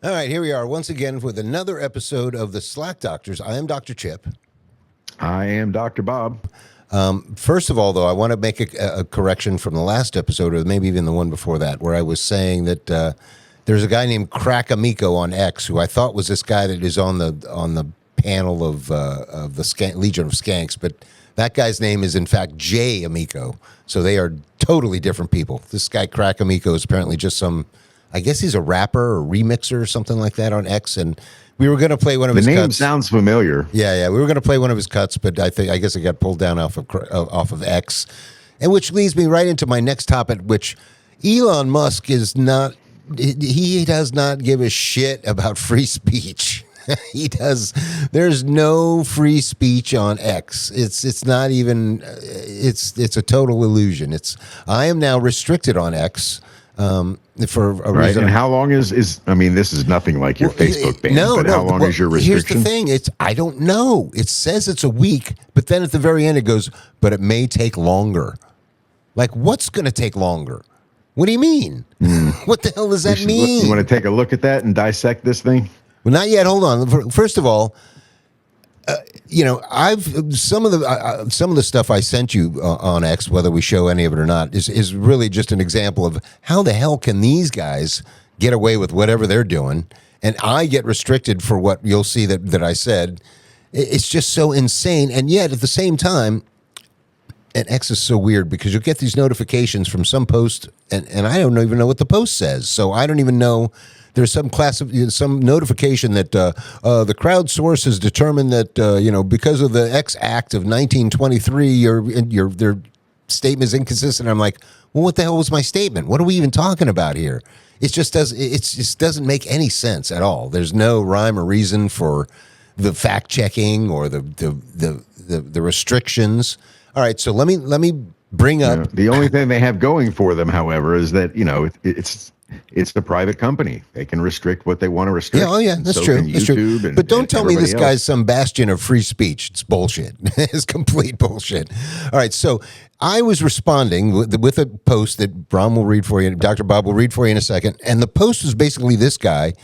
All right, here we are once again with another episode of the Slack Doctors. I am Dr. Chip. I am Dr. Bob. First of all, though, I want to make a correction from the last episode, or maybe even the one before that, where I was saying that there's a guy named Crack Amico on X, who I thought was this guy that is on the panel of the Legion of Skanks, but that guy's name is in fact Jay Amico. So they are totally different people. This guy Crack Amico is apparently just some. I guess he's a rapper or remixer or something like that on X, and we were going to play one of his cuts. The name sounds familiar. Yeah, we were going to play one of his cuts, but I guess it got pulled down off of X, and which leads me right into my next topic, which Elon Musk is not. He does not give a shit about free speech. He does. There's no free speech on X. It's not even. It's a total illusion. I am now restricted on X. For a right. reason. And how long is I mean, this is nothing like your Facebook ban. But how long is your restriction? Here's the thing. I don't know. It says it's a week, but then at the very end it goes, but it may take longer. Like, what's going to take longer? What do you mean? What the hell does that mean? You want to take a look at that and dissect this thing? Well, not yet. Hold on. First of all, I've some of the stuff I sent you on X, whether we show any of it or not, is really just an example of how the hell can these guys get away with whatever they're doing, and I get restricted for what you'll see that I said. It's just so insane, and yet at the same time, and X is so weird because you'll get these notifications from some post, and I don't even know what the post says, so I don't even know. There's some notification that the crowdsource has determined that because of the X Act of 1923, their statement is inconsistent. I'm like, well, what the hell was my statement? What are we even talking about here? It just doesn't make any sense at all. There's no rhyme or reason for the fact checking or the restrictions. All right, so let me bring up the only thing they have going for them, however, is that it's the private company. They can restrict what they want to restrict. Yeah, oh yeah, that's true. That's true. But don't tell me this guy's some bastion of free speech. It's bullshit. It's complete bullshit. All right, so I was responding with a post that Brom will read for you, Dr. Bob will read for you in a second, and the post was basically this guy,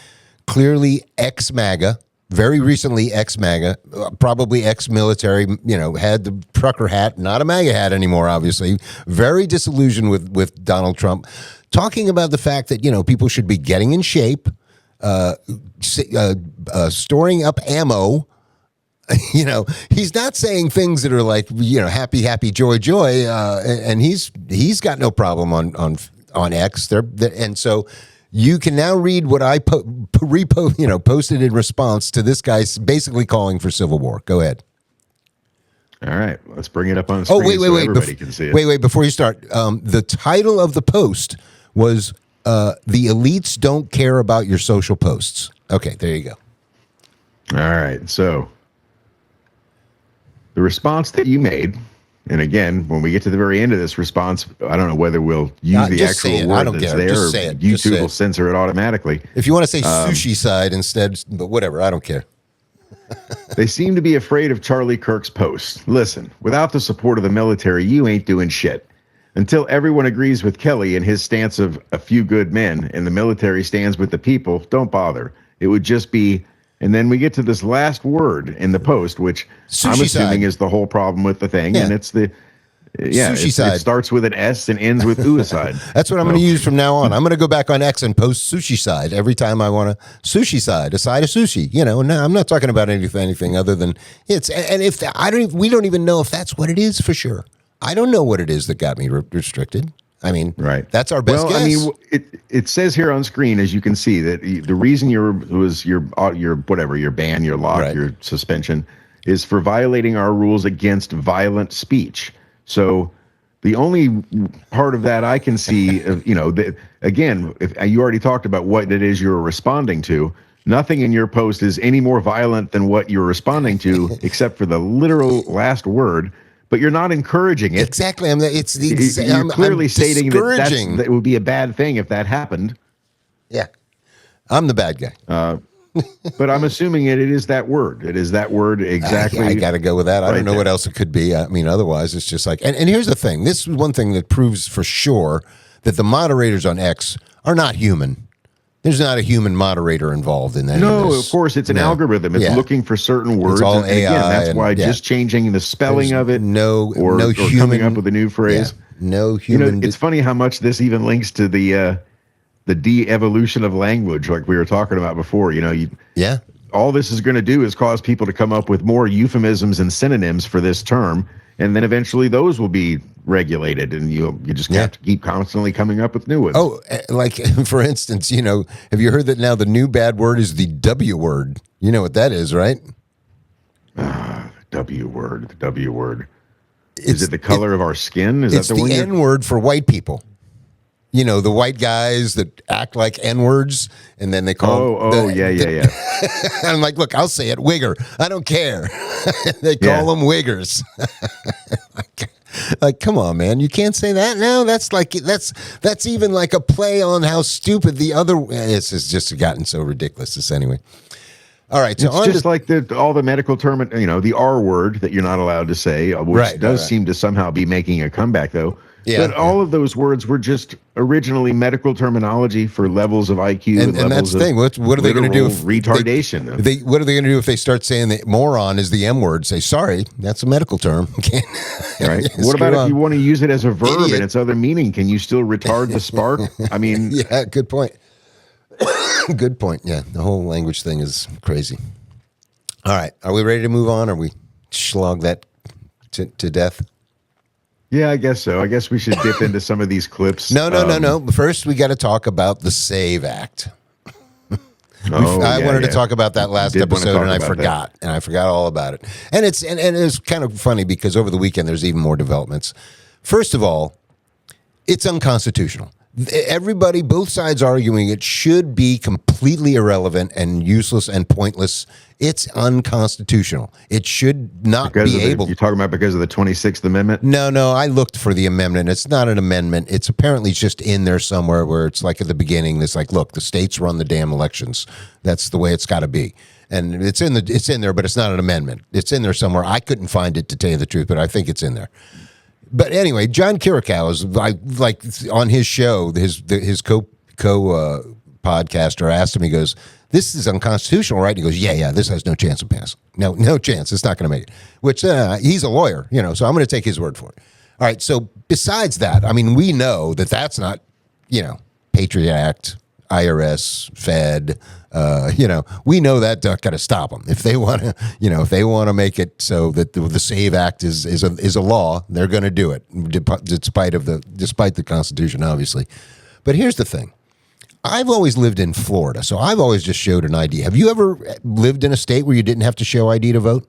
clearly ex-MAGA, very recently ex-MAGA, probably ex-military, had the trucker hat, not a MAGA hat anymore, obviously, very disillusioned with Donald Trump, talking about the fact that, people should be getting in shape, storing up ammo. He's not saying things that are like, happy, happy, joy, joy. And he's got no problem on X. And so you can now read what I posted in response to this guy basically calling for civil war. Go ahead. All right, let's bring it up on screen so everybody can see it. Wait, before you start. The title of the post was The Elites Don't Care About Your Social Posts. Okay, there you go. All right, so the response that you made, and again, when we get to the very end of this response, I don't know whether we'll use the actual word that's there or YouTube will censor it automatically. If you want to say sushi side instead, but whatever, I don't care. They seem to be afraid of Charlie Kirk's post. Listen, without the support of the military, you ain't doing shit. Until everyone agrees with Kelly and his stance of a few good men and the military stands with the people, don't bother. It would just be, and then we get to this last word in the post, which I'm assuming is the whole problem with the thing. Yeah. And it's it starts with an S and ends with uicide. That's what I'm going to use from now on. I'm going to go back on X and post sushi side every time I want a sushi side, a side of sushi. No, I'm not talking about anything other than it's. And if we don't even know if that's what it is for sure. I don't know what it is that got me restricted. I mean, right. That's our best guess. I mean, it says here on screen, as you can see, that the reason your ban, your lock, your suspension is for violating our rules against violent speech. So the only part of that I can see, again, if you already talked about what it is you're responding to, nothing in your post is any more violent than what you're responding to, except for the literal last word. But you're not encouraging it. Exactly. You're clearly stating that it would be a bad thing if that happened. Yeah. I'm the bad guy. But I'm assuming it is that word. It is that word exactly. I got to go with that. I right don't know there. what else it could be. I mean, otherwise, it's just like, and here's the thing. This is one thing that proves for sure that the moderators on X are not human. There's not a human moderator involved in that. No, of course, it's an algorithm. It's looking for certain words. all and again, AI that's why just changing the spelling of it or human, coming up with a new phrase. No human. It's funny how much this even links to the de-evolution of language, like we were talking about before. All this is going to do is cause people to come up with more euphemisms and synonyms for this term, and then eventually those will be regulated, and you just have to keep constantly coming up with new ones. Oh, like for instance, have you heard that now the new bad word is the W word? You know what that is, right? W word. The W word. Is it the color of our skin? Is it's that the one? It's the N word for white people. The white guys that act like N words, and then they call. Yeah. I'm like, look, I'll say it, wigger. I don't care. They call them wiggers. Like, come on, man, you can't say that now. That's even like a play on how stupid the other. It's just gotten so ridiculous. This anyway. All right, so it's just like all the medical term, the R word that you're not allowed to say, which does seem to somehow be making a comeback, though. Yeah, but all of those words were just originally medical terminology for levels of IQ and that's the thing. What are they going to do if retardation? What are they going to do if they start saying that moron is the M word? Say sorry, that's a medical term. Right. What about if you want to use it as a verb in its other meaning? Can you still retard the spark? I mean, yeah, good point. Good point. Yeah, the whole language thing is crazy. All right, are we ready to move on? Or we slog that to death? Yeah, I guess so. I guess we should dip into some of these clips. No. First, we got to talk about the SAVE Act. I wanted to talk about that last episode, and I forgot. And I forgot all about it. And it's kind of funny because over the weekend there's even more developments. First of all, it's unconstitutional. Everybody, both sides arguing it should be completely irrelevant and useless and pointless. It's unconstitutional. It should not be able. You're talking about because of the 26th Amendment? No. I looked for the amendment. It's not an amendment. It's apparently just in there somewhere where it's like at the beginning. It's like, look, the states run the damn elections. That's the way it's got to be. And it's in there, but it's not an amendment. It's in there somewhere. I couldn't find it, to tell you the truth, but I think it's in there. But anyway, John Kirikow is like on his show, his co podcaster asked him, he goes, "This is unconstitutional, right?" And he goes, yeah, this has no chance of passing. No chance. It's not going to make it. Which he's a lawyer, so I'm going to take his word for it. All right. So besides that, I mean, we know that that's not, Patriot Act, IRS, Fed. We know that got to stop them if they want to. If they want to make it so that the SAVE Act is a law, they're going to do it, despite the Constitution, obviously. But here's the thing: I've always lived in Florida, so I've always just showed an ID. Have you ever lived in a state where you didn't have to show ID to vote?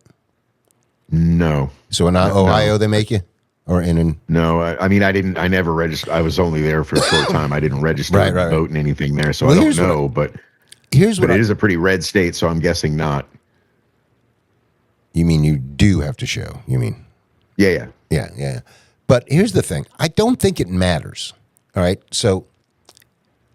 No. So in Ohio, they make you. Or No, I mean, I never registered. I was only there for a short time. I didn't register right. vote in anything there, so I don't know. But it is a pretty red state, so I'm guessing not. You mean you do have to show? You mean? Yeah. But here's the thing: I don't think it matters. All right, so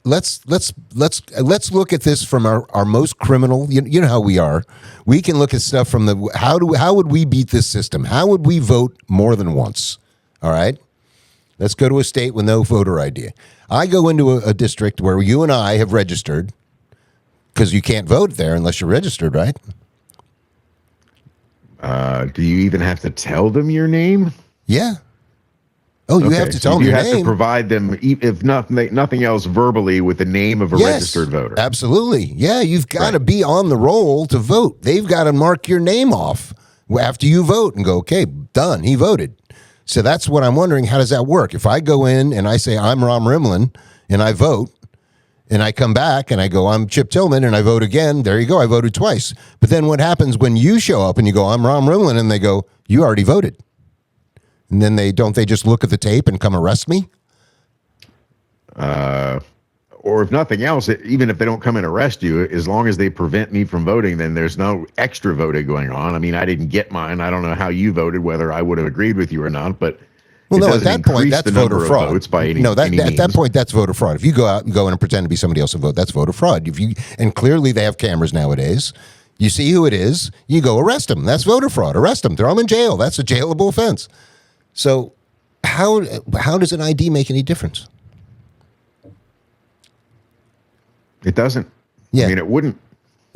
let's look at this from our most criminal. You know how we are. We can look at stuff from how would we beat this system? How would we vote more than once? All right, let's go to a state with no voter ID. I go into a district where you and I have registered, because you can't vote there unless you're registered, right? Do you even have to tell them your name? Yeah. Oh, you have to tell them your name. You have to provide them, if nothing else, verbally with the name of a registered voter. Absolutely. Yeah, you've got to be on the roll to vote. They've got to mark your name off after you vote and go, okay, done, he voted. So that's what I'm wondering, how does that work? If I go in and I say I'm Ron Rimland and I vote, and I come back and I go, I'm Chip Tillman, and I vote again, there you go, I voted twice. But then what happens when you show up and you go, I'm Ron Rimland, and they go, you already voted? And then they just look at the tape and come arrest me? Or if nothing else, even if they don't come and arrest you, as long as they prevent me from voting, then there's no extra voting going on. I mean, I didn't get mine. I don't know how you voted, whether I would have agreed with you or not, but Well, It no, at doesn't that point, increase that's the voter number of fraud. votes by any, no, any at that means. point, that's voter fraud. If you go out and go in and pretend to be somebody else and vote, that's voter fraud. And clearly they have cameras nowadays. You see who it is, you go arrest them. That's voter fraud. Arrest them. Throw them in jail. That's a jailable offense. So how does an ID make any difference? It doesn't. Yeah. I mean, it wouldn't.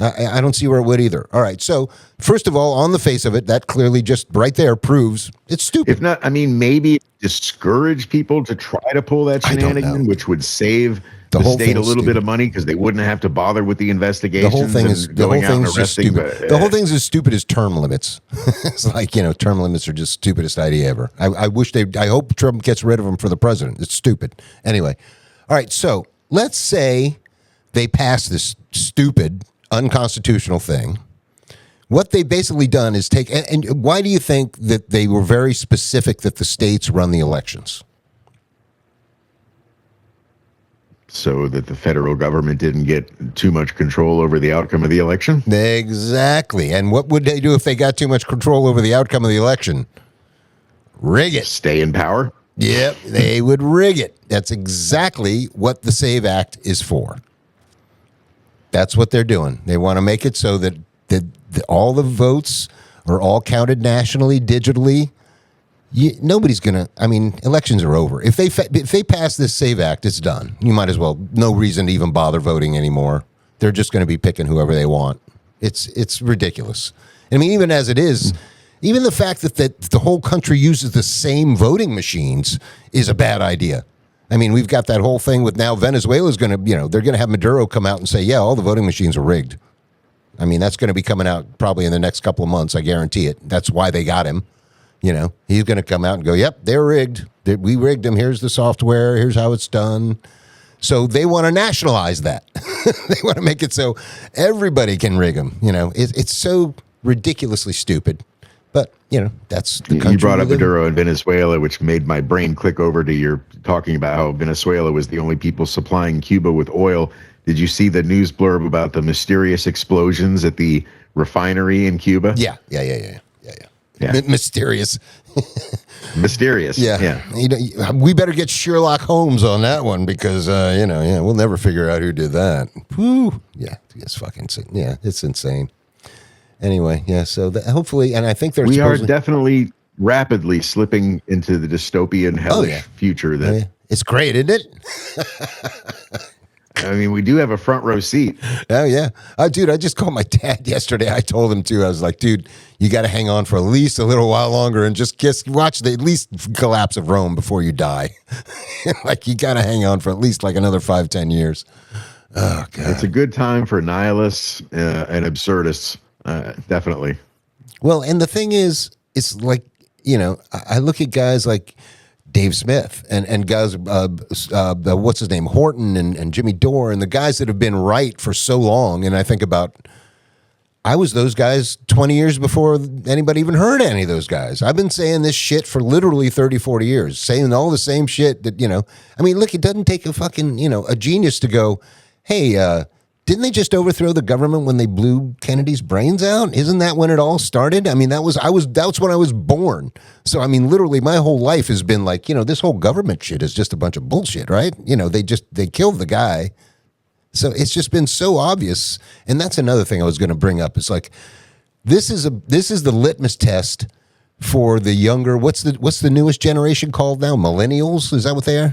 I don't see where it would either. All right. So first of all, on the face of it, that clearly just right there proves it's stupid. If not, I mean, maybe discourage people to try to pull that I don't know. shenanigan, which would save The the whole state a thing's little bit stupid. of money because they wouldn't have to bother with the investigations. The whole thing is just stupid. The whole thing's as stupid as term limits. It's like, term limits are just stupidest idea ever. I hope Trump gets rid of them for the president. It's stupid. Anyway. All right. So let's say they pass this stupid, unconstitutional thing. What they've basically done is take, and why do you think that they were very specific that the states run the elections? So that the federal government didn't get too much control over the outcome of the election? Exactly. And what would they do if they got too much control over the outcome of the election? Rig it. Stay in power? Yep, they would rig it. That's exactly what the SAVE Act is for. That's what they're doing. They want to make it so that all the votes are all counted nationally, digitally. Nobody's going to, elections are over. If they pass this SAVE Act, it's done. You might as well, no reason to even bother voting anymore. They're just going to be picking whoever they want. It's ridiculous. Even as it is, even the fact that the whole country uses the same voting machines is a bad idea. We've got that whole thing with now Venezuela's going to, they're going to have Maduro come out and say, yeah, all the voting machines are rigged. That's going to be coming out probably in the next couple of months. I guarantee it. That's why they got him. He's going to come out and go, yep, they're rigged. We rigged them. Here's the software. Here's how it's done. So they want to nationalize that. They want to make it so everybody can rig them. It's so ridiculously stupid. But, that's the country. You brought up we live in. Maduro and Venezuela, which made my brain click over to your talking about how Venezuela was the only people supplying Cuba with oil. Did you see the news blurb about the mysterious explosions at the refinery in Cuba? Yeah. Mysterious. Mysterious. Yeah. We better get Sherlock Holmes on that one because, we'll never figure out who did that. Whew. Yeah. It's fucking, it's insane. Anyway, yeah. So hopefully, and I think there's. We are definitely rapidly slipping into the dystopian hellish future that. It's great, isn't it? We do have a front row seat. Oh, yeah. Dude, I just called my dad yesterday. I told him to. I was like, dude, you got to hang on for at least a little while longer and just watch the at least collapse of Rome before you die. You got to hang on for at least another 5-10 years. Oh, God. It's a good time for nihilists and absurdists, definitely. Well, and the thing is, it's I look at guys like Dave Smith and guys, what's his name, Horton and Jimmy Dore, and the guys that have been right for so long. And I think about, I was those guys 20 years before anybody even heard any of those guys. I've been saying this shit for literally 30, 40 years, saying all the same shit that, look, it doesn't take a fucking, a genius to go, hey, didn't they just overthrow the government when they blew Kennedy's brains out? Isn't that when it all started? That's when I was born. So, literally my whole life has been this whole government shit is just a bunch of bullshit, right? They killed the guy. So it's just been so obvious. And that's another thing I was going to bring up. It's this is the litmus test for the younger, what's the newest generation called now? Millennials? Is that what they are?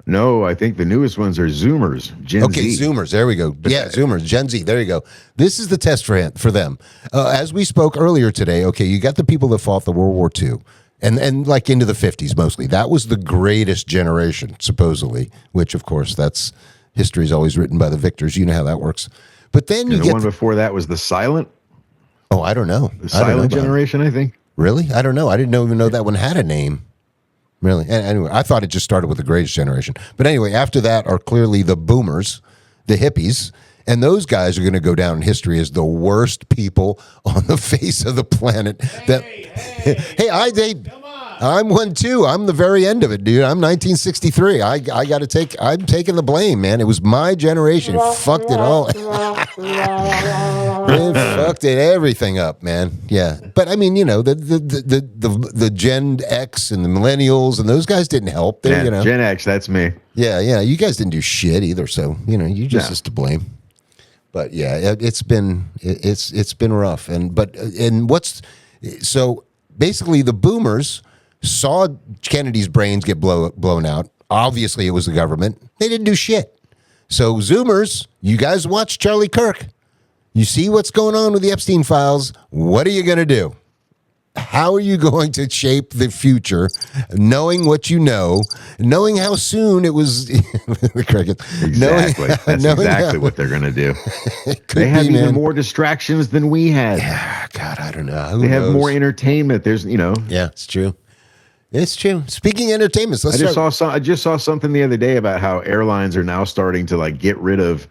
No, I think the newest ones are Zoomers, Gen Z. Okay, Zoomers. There we go. Yeah, Zoomers, Gen Z. There you go. This is the test for them. As we spoke earlier today, okay, you got the people that fought the World War II and into the 50s mostly. That was the greatest generation, supposedly, which, of course, that's history is always written by the victors. You know how that works. But then you get... The one before that was the silent? Oh, I don't know. The silent generation, I think. Really? I don't know. I didn't even know that one had a name. Really? Anyway, I thought it just started with the greatest generation. But anyway, after that are clearly the boomers, the hippies, and those guys are going to go down in history as the worst people on the face of the planet. Hey, Come on. I'm one too. I'm the very end of it, dude. I'm 1963. I'm taking the blame, man. It was my generation. It fucked it all. It fucked everything up, man. Yeah. But I mean, the Gen X and the millennials and those guys didn't help. Yeah, Gen X, that's me. Yeah. You guys didn't do shit either. So, you just to blame. But yeah, it's been rough. So basically the boomers saw Kennedy's brains get blown out. Obviously, it was the government. They didn't do shit. So Zoomers, you guys watch Charlie Kirk. You see what's going on with the Epstein files. What are you going to do? How are you going to shape the future, knowing what you know, knowing how soon it was? Exactly. That's exactly what they're going to do. They have even more distractions than we had. Yeah, God, I don't know. They have more entertainment. There's, Yeah, it's true. It's true. Speaking of entertainment, I just saw something the other day about how airlines are now starting to get rid of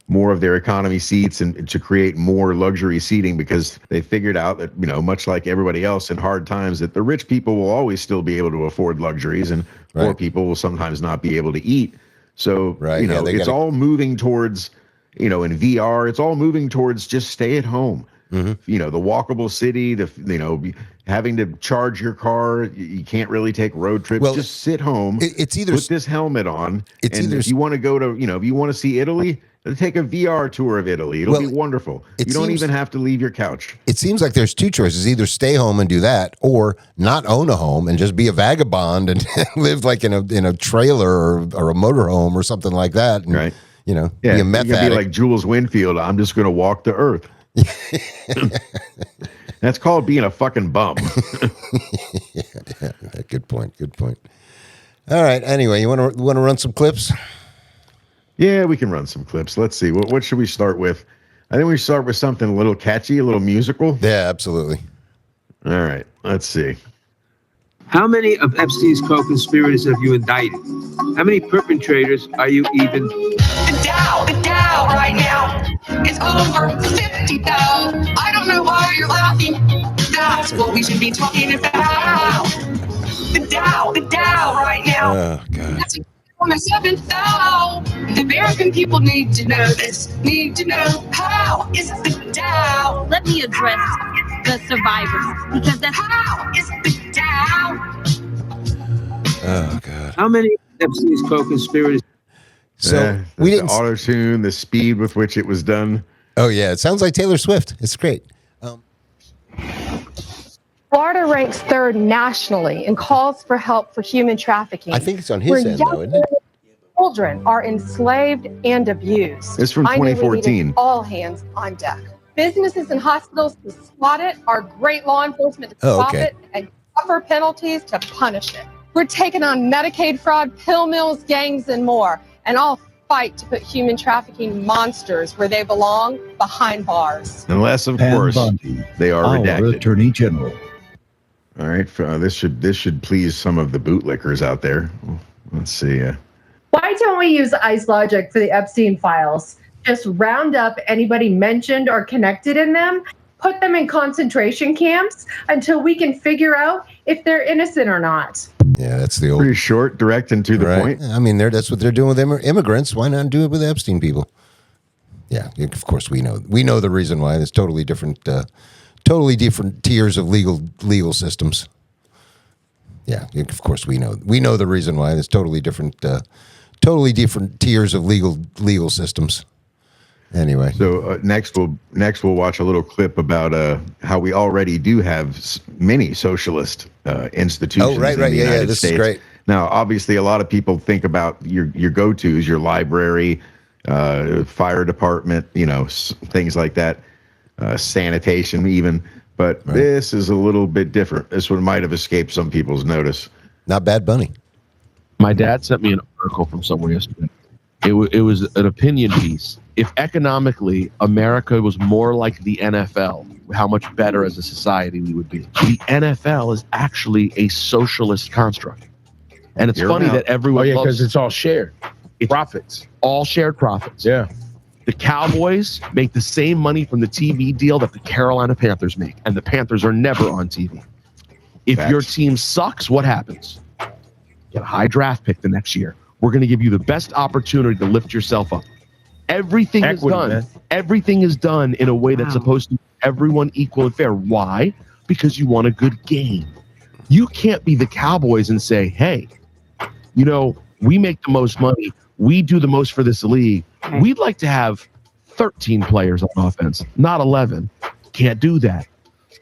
more of their economy seats and to create more luxury seating because they figured out that, much like everybody else in hard times, that the rich people will always still be able to afford luxuries and poor people will sometimes not be able to eat. So, it's all moving towards, in VR, it's all moving towards just stay at home. Mm-hmm. The walkable city, having to charge your car, you can't really take road trips. Well, just sit home. It's either put this helmet on. If you want to go to, if you want to see Italy, take a VR tour of Italy. It'll be wonderful. You don't even have to leave your couch. It seems like there's two choices: either stay home and do that, or not own a home and just be a vagabond and live like in a trailer or a motorhome or something like that. And, right. Be a meth addict. Be like Jules Winfield. I'm just going to walk the earth. That's called being a fucking bum. yeah, good point. All right. Anyway, you want to run some clips? Yeah, we can run some clips. Let's see. What should we start with? I think we start with something a little catchy, a little musical. Yeah, absolutely. All right. Let's see. How many of Epstein's co-conspirators have you indicted? How many perpetrators are you even? The Dow right now is over 50,000. I don't know why you're laughing. That's what we should be talking about. The Dow right now. Oh, God. That's on the 7th. The American people need to know this. Need to know how is the Dow. Let me address the survivors because that's how is the Dow. Oh, God. How many Epstein's co-conspirators? So we didn't auto-tune, the speed with which it was done. Oh yeah, it sounds like Taylor Swift. It's great. Florida ranks 3rd nationally in calls for help for human trafficking. I think it's on his end, though, isn't it? Children are enslaved and abused. It's from 2014. All hands on deck. Businesses and hospitals to spot it, our great law enforcement to stop it, and tougher penalties to punish it. We're taking on Medicaid fraud, pill mills, gangs, and more. And I'll fight to put human trafficking monsters where they belong, behind bars. Unless, of course, they are redacted. Attorney General. All right, this should please some of the bootlickers out there. Let's see. Why don't we use ICE logic for the Epstein files? Just round up anybody mentioned or connected in them, put them in concentration camps until we can figure out if they're innocent or not. Yeah, that's the old. Pretty short, direct, and to the point. I mean, that's what they're doing with immigrants. Why not do it with Epstein people? Yeah, of course we know. We know the reason why. There's totally different tiers of legal systems. Yeah, of course we know. We know the reason why. There's totally different tiers of legal systems. Anyway, so next we'll watch a little clip about how we already do have many socialist institutions. Oh, right. In the United This States. is great. Now, obviously, a lot of people think about your go-tos, your library, fire department, things like that, sanitation even. But this is a little bit different. This one might have escaped some people's notice. Not Bad Bunny. My dad sent me an article from somewhere yesterday. It was an opinion piece. If economically America was more like the NFL, how much better as a society we would be. The NFL is actually a socialist construct. And it's funny that everyone because it's all shared. Profits. All shared profits. Yeah. The Cowboys make the same money from the TV deal that the Carolina Panthers make, and the Panthers are never on TV. If Facts. your team sucks, what happens? Get a high draft pick the next year. We're going to give you the best opportunity to lift yourself up. Everything is Equity, done. man. Everything is done in a way that's supposed to be everyone equal and fair. Why? Because you want a good game. You can't be the Cowboys and say, hey, you know, we make the most money. We do the most for this league. We'd like to have 13 players on offense, not 11. Can't do that.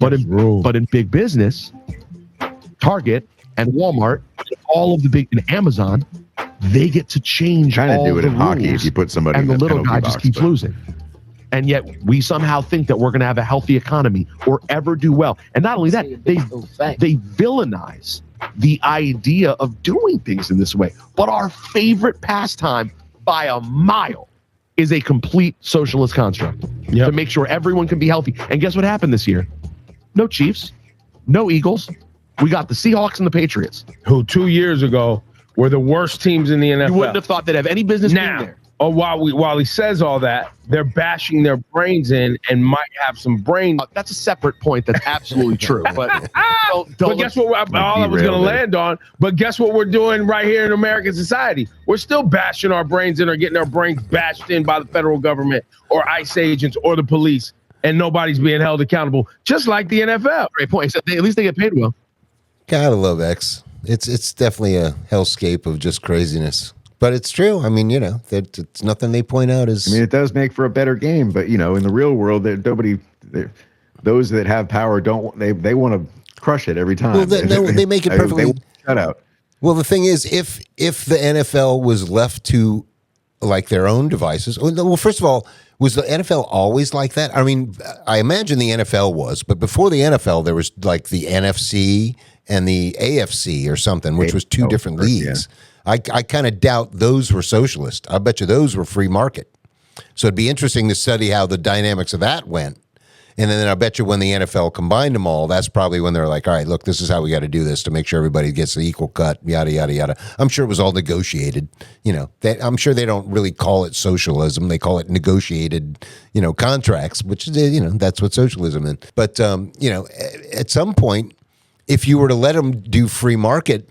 But in big business, Target and Walmart, all of the big, and Amazon, they get to change Kind of all do it the in hockey rules, if you put somebody and in the little penalty guy box, just keeps but- losing. And yet we somehow think that we're going to have a healthy economy or ever do well. And not only that, they villainize the idea of doing things in this way. But our favorite pastime by a mile is a complete socialist construct to make sure everyone can be healthy. And guess what happened this year? No Chiefs, no Eagles. We got the Seahawks and the Patriots, who 2 years ago were the worst teams in the NFL. You wouldn't have thought they'd have any business being Now, there. while he says all that, they're bashing their brains in and might have some brain. That's a separate point. That's absolutely true. But But guess what? All I was going to land on. But guess what we're doing right here in American society? We're still bashing our brains in or getting our brains bashed in by the federal government or ICE agents or the police, and nobody's being held accountable, just like the NFL. Great point. Except at least they get paid well. Gotta love X. It's definitely a hellscape of just craziness. But it's true. I mean, you know, it's nothing they point out is. I mean, it does make for a better game, but you know, in the real world, those that have power they want to crush it every time. Well, they make it perfectly. They shut out. Well, the thing is, if the NFL was left to like their own devices, well, first of all, was the NFL always like that? I mean, I imagine the NFL was, but before the NFL, there was like the NFC and the AFC or something, which was two different leagues. Yeah. I kind of doubt those were socialist. I bet you those were free market. So it'd be interesting to study how the dynamics of that went. And then I bet you when the NFL combined them all, that's probably when they're like, all right, look, this is how we got to do this to make sure everybody gets the equal cut, yada, yada, yada. I'm sure it was all negotiated. You know, I'm sure they don't really call it socialism. They call it negotiated, you know, contracts, which is, you know, that's what socialism is. But, you know, at some point, if you were to let them do free market,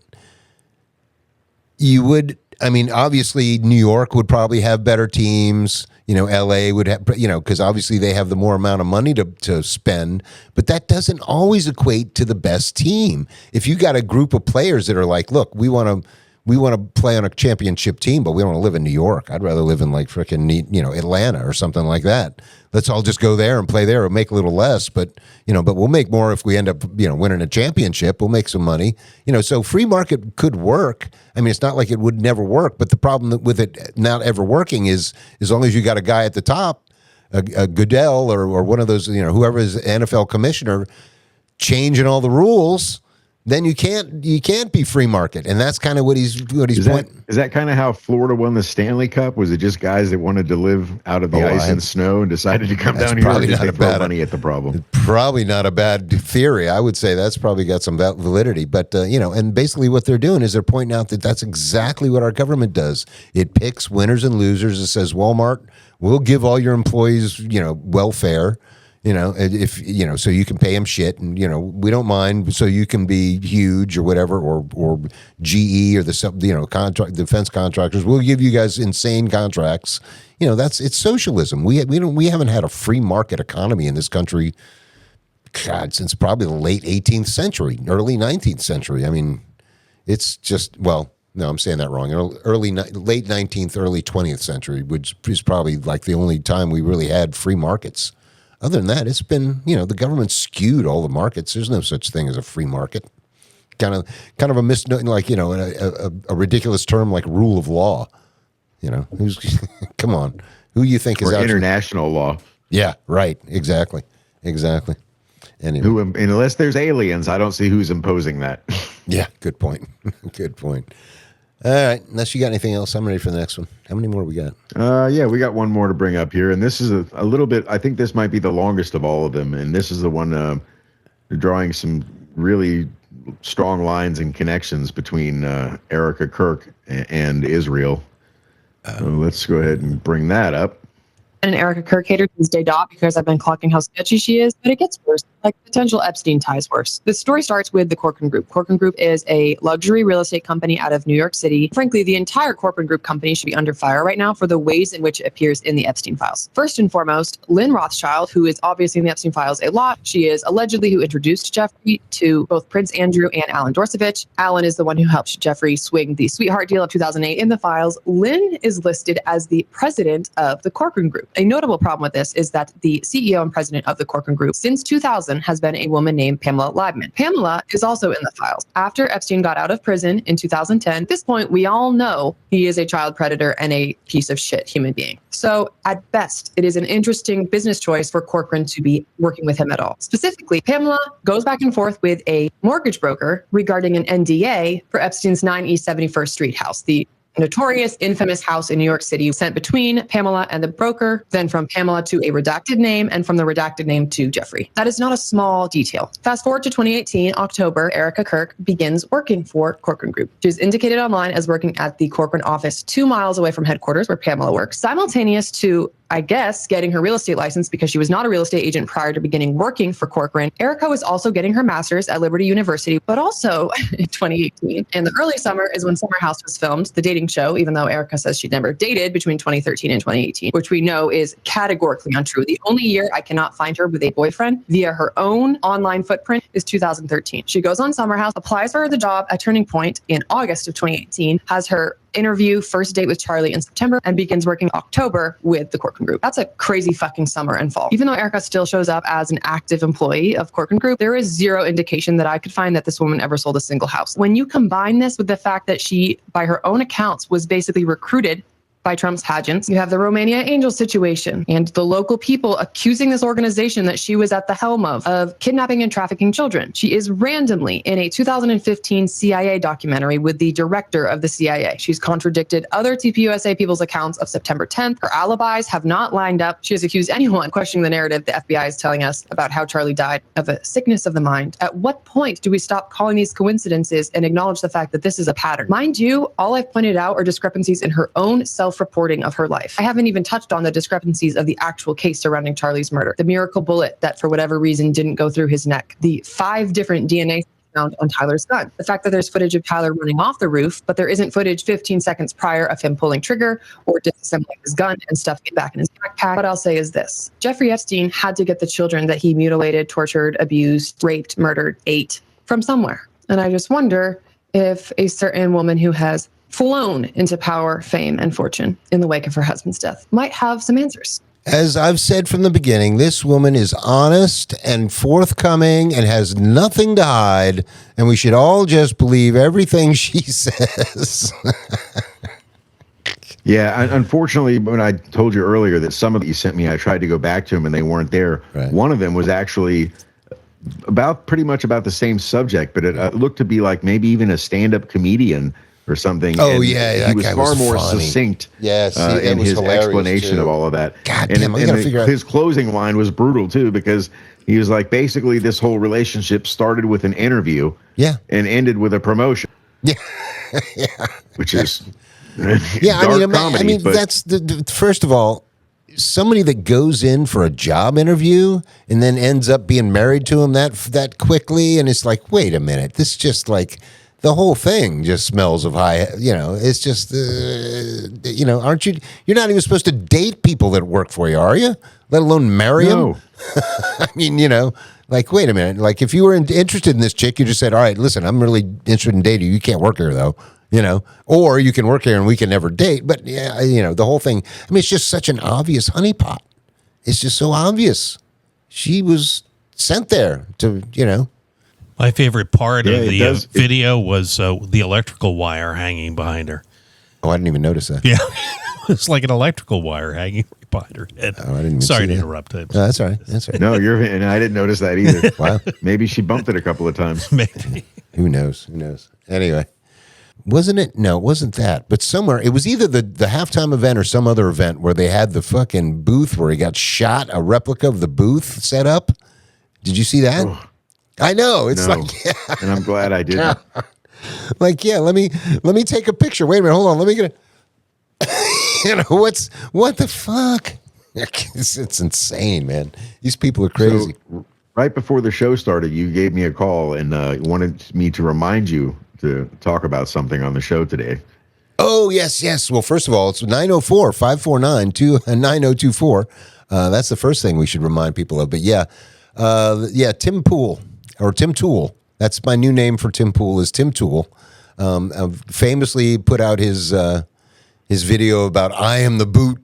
you would, I mean, obviously New York would probably have better teams. You know, LA would have, you know, because obviously they have the more amount of money to spend, but that doesn't always equate to the best team. If you got a group of players that are like, look, we want to play on a championship team, but we don't want to live in New York. I'd rather live in like freaking, you know, Atlanta or something like that. Let's all just go there and play there and make a little less, but we'll make more if we end up, you know, winning a championship. We'll make some money, you know, so free market could work. I mean, it's not like it would never work, but the problem with it not ever working is as long as you got a guy at the top, a Goodell or one of those, you know, whoever is NFL commissioner changing all the rules, then you can't be free market, and that's kind of what he's pointing. Is that kind of how Florida won the Stanley Cup? Was it just guys that wanted to live out of the ice and snow and decided to come down here and just throw money at the problem? Probably not a bad theory. I would say that's probably got some validity. But you know, and basically what they're doing is they're pointing out that that's exactly what our government does. It picks winners and losers. It says Walmart, we'll give all your employees, you know, welfare. You know, if you know, so you can pay them shit, and you know, we don't mind. So you can be huge or whatever, or GE or the defense contractors. We'll give you guys insane contracts. You know, it's socialism. We haven't had a free market economy in this country, God, since probably the late 18th century, early 19th century. I mean, it's just no, I'm saying that wrong. Late 19th, early 20th century, which is probably like the only time we really had free markets. Other than that, it's been, you know, the government skewed all the markets. There's no such thing as a free market. Kind of a misnomer, like, you know, a ridiculous term like rule of law. You know, come on, who you think is international law? Yeah, right. Exactly. Anyway. Unless there's aliens, I don't see who's imposing that. Yeah, good point. Good point. All right, unless you got anything else, I'm ready for the next one. How many more we got? Yeah, we got one more to bring up here, and this is a little bit, I think this might be the longest of all of them, and this is the one drawing some really strong lines and connections between Erica Kirk and Israel. So let's go ahead and bring that up. And Erica Kirk hater Tuesday dot because I've been clocking how sketchy she is, but it gets worse. like potential Epstein ties worse. The story starts with the Corcoran Group. Corcoran Group is a luxury real estate company out of New York City. Frankly, the entire Corcoran Group company should be under fire right now for the ways in which it appears in the Epstein files. First and foremost, Lynn Rothschild, who is obviously in the Epstein files a lot. She is allegedly who introduced Jeffrey to both Prince Andrew and Alan Dorsovich. Alan is the one who helped Jeffrey swing the sweetheart deal of 2008 in the files. Lynn is listed as the president of the Corcoran Group. A notable problem with this is that the CEO and president of the Corcoran Group since 2000 has been a woman named Pamela Leibman. Pamela is also in the files. After Epstein got out of prison in 2010, at this point, we all know he is a child predator and a piece of shit human being. So at best, it is an interesting business choice for Corcoran to be working with him at all. Specifically, Pamela goes back and forth with a mortgage broker regarding an NDA for Epstein's 9 East 71st Street house, the notorious, infamous house in New York City, sent between Pamela and the broker, then from Pamela to a redacted name, and from the redacted name to Jeffrey. That is not a small detail. Fast forward to 2018, October, Erica Kirk begins working for Corcoran Group. She is indicated online as working at the Corcoran office 2 miles away from headquarters where Pamela works. Simultaneous to, I guess, getting her real estate license because she was not a real estate agent prior to beginning working for Corcoran, Erica was also getting her master's at Liberty University, but also in 2018. In the early summer is when Summer House was filmed, the dating show, even though Erica says she never dated between 2013 and 2018, which we know is categorically untrue. The only year I cannot find her with a boyfriend via her own online footprint is 2013. She goes on Summer House, applies for the job at Turning Point in August of 2018, has her interview, first date with Charlie in September, and begins working October with the Corcoran Group. That's a crazy fucking summer and fall. Even though Erica still shows up as an active employee of Corcoran Group, there is zero indication that I could find that this woman ever sold a single house. When you combine this with the fact that she, by her own accounts, was basically recruited by Trump's pageants, you have the Romania Angel situation and the local people accusing this organization that she was at the helm of kidnapping and trafficking children. She is randomly in a 2015 CIA documentary with the director of the CIA. She's contradicted other TPUSA people's accounts of September 10th. Her alibis have not lined up. She has accused anyone questioning the narrative the FBI is telling us about how Charlie died of a sickness of the mind. At what point do we stop calling these coincidences and acknowledge the fact that this is a pattern? Mind you, all I've pointed out are discrepancies in her own self-reporting of her life. I haven't even touched on the discrepancies of the actual case surrounding Charlie's murder. The miracle bullet that for whatever reason didn't go through his neck. The 5 different DNA found on Tyler's gun. The fact that there's footage of Tyler running off the roof, but there isn't footage 15 seconds prior of him pulling trigger or disassembling his gun and stuffing it back in his backpack. What I'll say is this. Jeffrey Epstein had to get the children that he mutilated, tortured, abused, raped, murdered, ate from somewhere. And I just wonder if a certain woman who has flown into power, fame, and fortune in the wake of her husband's death might have some answers. As I've said from the beginning, this woman is honest and forthcoming and has nothing to hide, and we should all just believe everything she says. Yeah, unfortunately, when I told you earlier that some of that you sent me, I tried to go back to them and they weren't there. Right. One of them was actually pretty much about the same subject, but it looked to be like maybe even a stand-up comedian or something. Oh, and yeah, he was far more funny. succinct. Yes, in his explanation of all of that. God damn, his closing line was brutal too, because he was like, basically, this whole relationship started with an interview, and ended with a promotion. Yeah, which is dark comedy. But that's the first of all. Somebody that goes in for a job interview and then ends up being married to him that quickly, and it's like, wait a minute, this just like. The whole thing just smells of high, it's just, aren't you, you're not even supposed to date people that work for you, are you? Let alone marry them? I mean, like, wait a minute. Like, if you were interested in this chick, you just said, all right, listen, I'm really interested in dating you. You can't work here, though, or you can work here and we can never date. But, the whole thing, I mean, it's just such an obvious honeypot. It's just so obvious. She was sent there to, My favorite part of the video was the electrical wire hanging behind her. Oh, I didn't even notice that. Yeah, it's like an electrical wire hanging behind her head. Oh, I didn't even Sorry see to that. interrupt it. No, that's all right. That's all right. No, and I didn't notice that either. Wow. Maybe she bumped it a couple of times. Maybe. Who knows? Anyway, wasn't it? No, it wasn't that. But somewhere, it was either the halftime event or some other event where they had the fucking booth where he got shot, a replica of the booth set up. Did you see that? Oh. I know. It's and I'm glad I didn't. Let me take a picture. Wait a minute. Hold on. Let me get what the fuck? It's insane, man. These people are crazy. So, right before the show started, you gave me a call and wanted me to remind you to talk about something on the show today. Oh, yes. Well, first of all, it's 904-549-9024. That's the first thing we should remind people of. But Tim Pool, or Tim Tool. That's my new name for Tim Pool, is Tim Tool. Famously put out his video about "I am the boot,"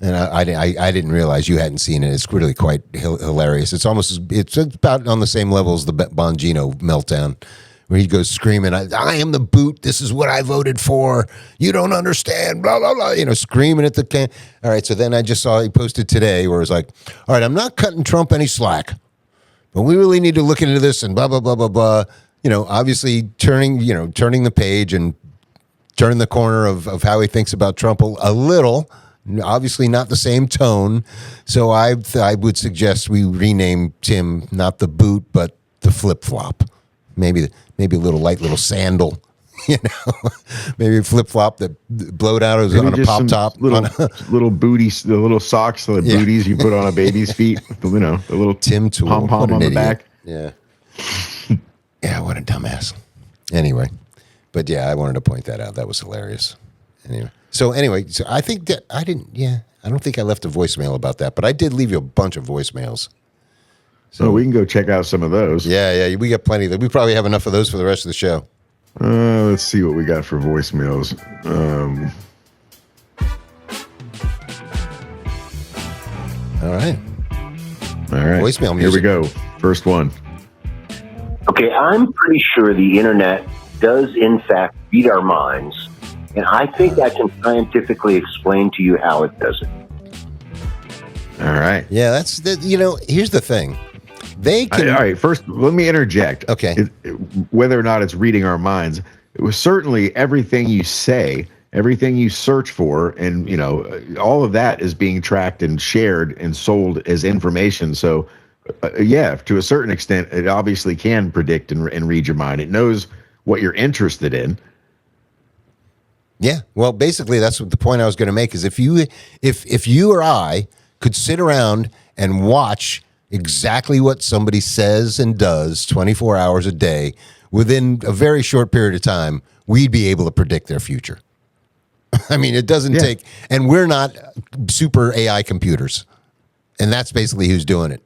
and I didn't realize you hadn't seen it. It's really quite hilarious. It's about on the same level as the Bongino meltdown, where he goes screaming, "I am the boot. This is what I voted for. You don't understand." Blah blah blah. Screaming at the can. All right. So then I just saw he posted today where it's like, "All right, I'm not cutting Trump any slack, but we really need to look into this and blah blah blah blah blah." Obviously turning the page and turning the corner of how he thinks about Trump a little. Obviously not the same tone. So I would suggest we rename Tim not the boot, but the flip flop. Maybe a light little sandal. Maybe a flip flop that blowed out on a pop top. Little booties, the little socks, the booties you put on a baby's feet. The little Tim Tool pom pom on the back. Yeah. Yeah, what a dumbass. Anyway, but yeah, I wanted to point that out. That was hilarious. So I think that I don't think I left a voicemail about that, but I did leave you a bunch of voicemails. So we can go check out some of those. Yeah, we got plenty. We probably have enough of those for the rest of the show. Let's see what we got for voicemails. All right. Voicemail music. Here we go. First one. Okay, I'm pretty sure the internet does in fact read our minds, and I think I can scientifically explain to you how it does it. All right. Yeah, here's the thing. They can. All right, first, let me interject. Okay. Whether or not it's reading our minds, it was certainly everything you say, everything you search for, and all of that is being tracked and shared and sold as information. So, to a certain extent, it obviously can predict and read your mind. It knows what you're interested in. Yeah. Well, basically, that's what the point I was going to make is if you or I could sit around and watch exactly what somebody says and does 24 hours a day within a very short period of time, we'd be able to predict their future. I mean, it doesn't take, and we're not super AI computers, and that's basically who's doing it.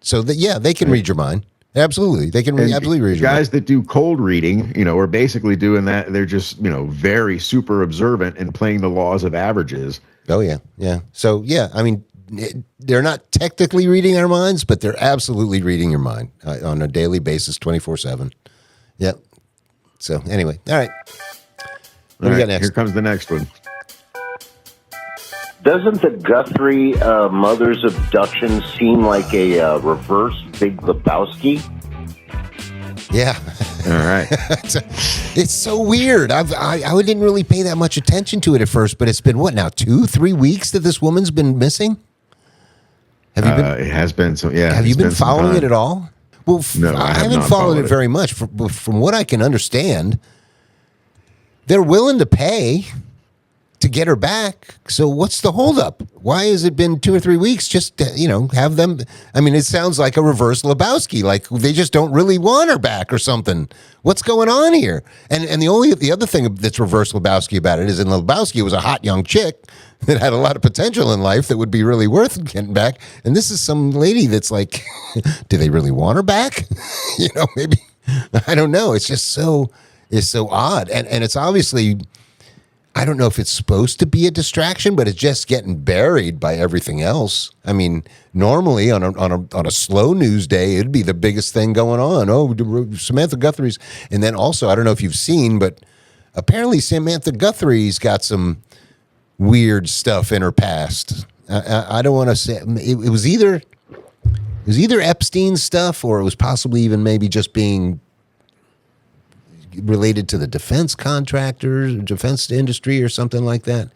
So they can read your mind. Absolutely. They can absolutely read your mind. Guys that do cold reading, are basically doing that. They're just, very super observant and playing the laws of averages. Oh, yeah. Yeah. So, I mean, they're not technically reading our minds, but they're absolutely reading your mind on a daily basis, 24/7. Yep. So, anyway. All right. What do we got next? Here comes the next one. Doesn't the Guthrie mother's abduction seem like a reverse Big Lebowski? Yeah. All right. It's so weird. I didn't really pay that much attention to it at first, but it's been what now, 2-3 weeks that this woman's been missing? Have you been? It has been so. Yeah. Have you been following it at all? Well, no, I haven't followed it very much. From what I can understand, they're willing to pay to get her back. So what's the holdup? Why has it been 2 or 3 weeks? Just have them. I mean, it sounds like a reverse Lebowski. Like they just don't really want her back or something. What's going on here? And the other thing that's reverse Lebowski about it is in Lebowski it was a hot young chick that had a lot of potential in life that would be really worth getting back. And this is some lady that's like, do they really want her back? Maybe I don't know. It's just so odd, and it's obviously. I don't know if it's supposed to be a distraction, but it's just getting buried by everything else. I mean, normally on a slow news day, it'd be the biggest thing going on. Oh, Samantha Guthrie's, and then also I don't know if you've seen, but apparently Samantha Guthrie's got some weird stuff in her past. I don't want to say it was either Epstein's stuff or it was possibly even maybe just being related to the defense contractors, defense industry or something like that.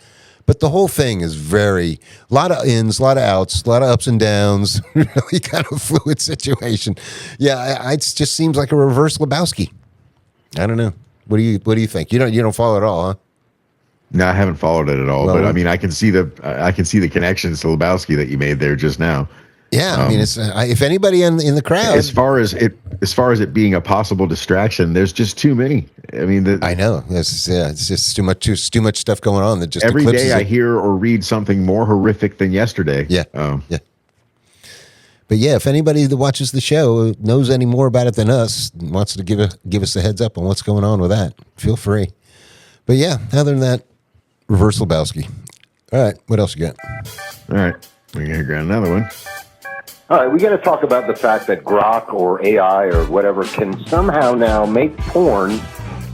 But the whole thing is a lot of ins, a lot of outs, a lot of ups and downs, really kind of fluid situation. Yeah, it just seems like a reverse Lebowski. I don't know. What do you think? You don't follow it all, huh? No, I haven't followed it at all. Well, but I mean, I can see the connections to Lebowski that you made there just now. Yeah, I mean, it's if anybody in the crowd, as far as it being a possible distraction, there's just too many. I mean, I know it's just too much stuff going on that just every eclipses day I it. hear or read something more horrific than yesterday. Yeah, yeah. But yeah, if anybody that watches the show knows any more about it than us, wants to give us a heads up on what's going on with that, feel free. But yeah, other than that, Reverse Lebowski. All right, what else you got? All right, we're gonna grab another one. All right, we got to talk about the fact that Grok or AI or whatever can somehow now make porn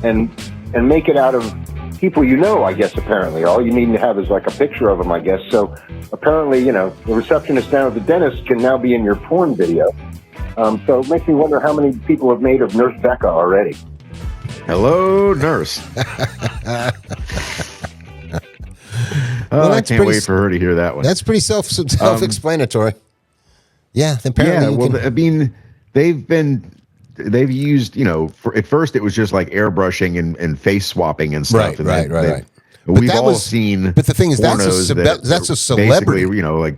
and make it out of people you know, I guess, apparently. All you need to have is like a picture of them, I guess. So apparently, the receptionist down at the dentist can now be in your porn video. So it makes me wonder how many people have made of Nurse Becca already. Hello, nurse. Well, I can't wait for her to hear that one. That's pretty self-explanatory. Yeah, apparently. I mean, they've used, at first it was just like airbrushing and face swapping and stuff. Right. We've all seen. But the thing is, that's a celebrity. Basically, like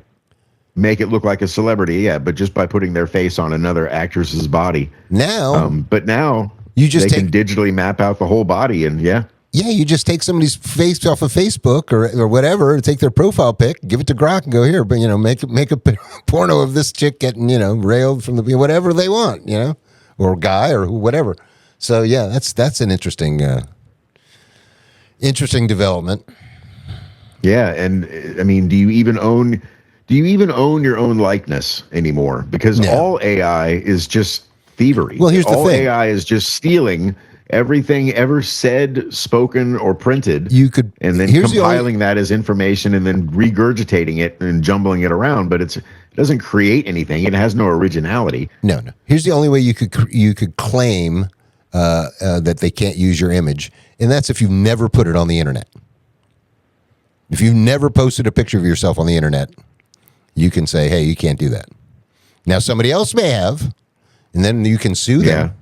make it look like a celebrity. Yeah, but just by putting their face on another actress's body. Now, but now they can digitally map out the whole body, and yeah. Yeah, you just take somebody's face off of Facebook or whatever, take their profile pic, give it to Grok, and go here. But make a porno of this chick getting railed from the whatever they want, or guy or whatever. So yeah, that's an interesting development. Yeah, and I mean, do you even own your own likeness anymore? Because all AI is just thievery. Well, here's the thing: all AI is just stealing everything ever said, spoken, or printed, and then compiling that as information and then regurgitating it and jumbling it around. But it doesn't create anything. It has no originality. No. Here's the only way you could claim that they can't use your image, and that's if you've never put it on the internet. If you've never posted a picture of yourself on the internet, you can say, "Hey, you can't do that." Now, somebody else may have, and then you can sue them.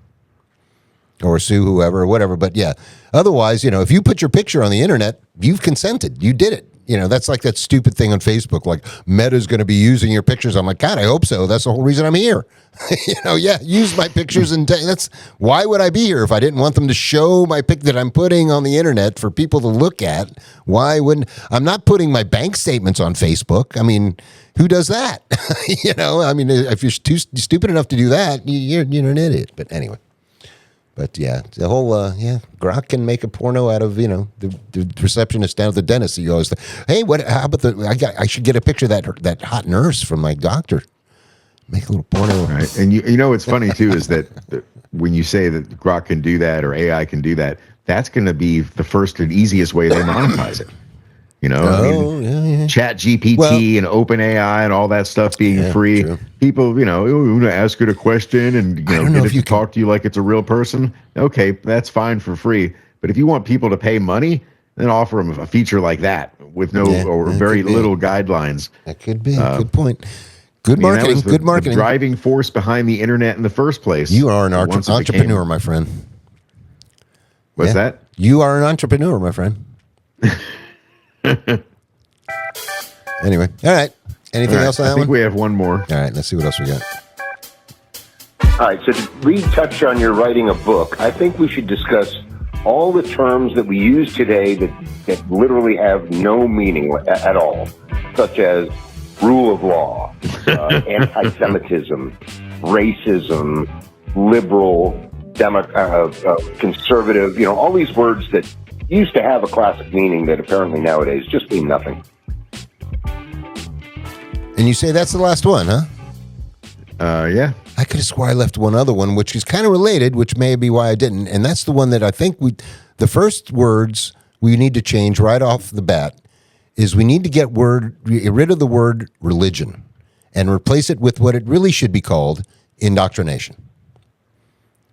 Or sue whoever or whatever. But yeah, otherwise, if you put your picture on the internet, you've consented. You did it. That's like that stupid thing on Facebook, like Meta's going to be using your pictures. I'm like, God, I hope so. That's the whole reason I'm here. Use my pictures. And that's why would I be here if I didn't want them to show my pic that I'm putting on the internet for people to look at? Why wouldn't I'm not putting my bank statements on Facebook? I mean, who does that? I mean, if you're too stupid enough to do that, you're an idiot. But anyway. But yeah, the whole Grok can make a porno out of the receptionist down at the dentist. You always think, hey, how about I should get a picture of that hot nurse from my doctor. Make a little porno. Right, and what's funny too is that when you say that Grok can do that or AI can do that, that's going to be the first and easiest way they monetize it. Chat GPT and OpenAI and all that stuff being free. True. People, you want to ask it a question and get it to talk to you like it's a real person. Okay, that's fine for free. But if you want people to pay money, then offer them a feature like that with no or very little guidelines. That could be a good point. Good marketing. Good marketing. The driving force behind the internet in the first place. You are an entrepreneur, my friend. What's that? You are an entrepreneur, my friend. Anyway, all right. Anything else on that one? I think we have one more. All right, let's see what else we got. All right, so to retouch on your writing a book, I think we should discuss all the terms that we use today that literally have no meaning at all, such as rule of law, anti-Semitism, racism, liberal, conservative, all these words that used to have a classic meaning that apparently nowadays just mean nothing. And you say that's the last one, huh? Yeah. I could have swore I left one other one, which is kind of related, which may be why I didn't. And that's the one that I think the first words we need to change right off the bat is we need to get rid of the word religion and replace it with what it really should be called, indoctrination.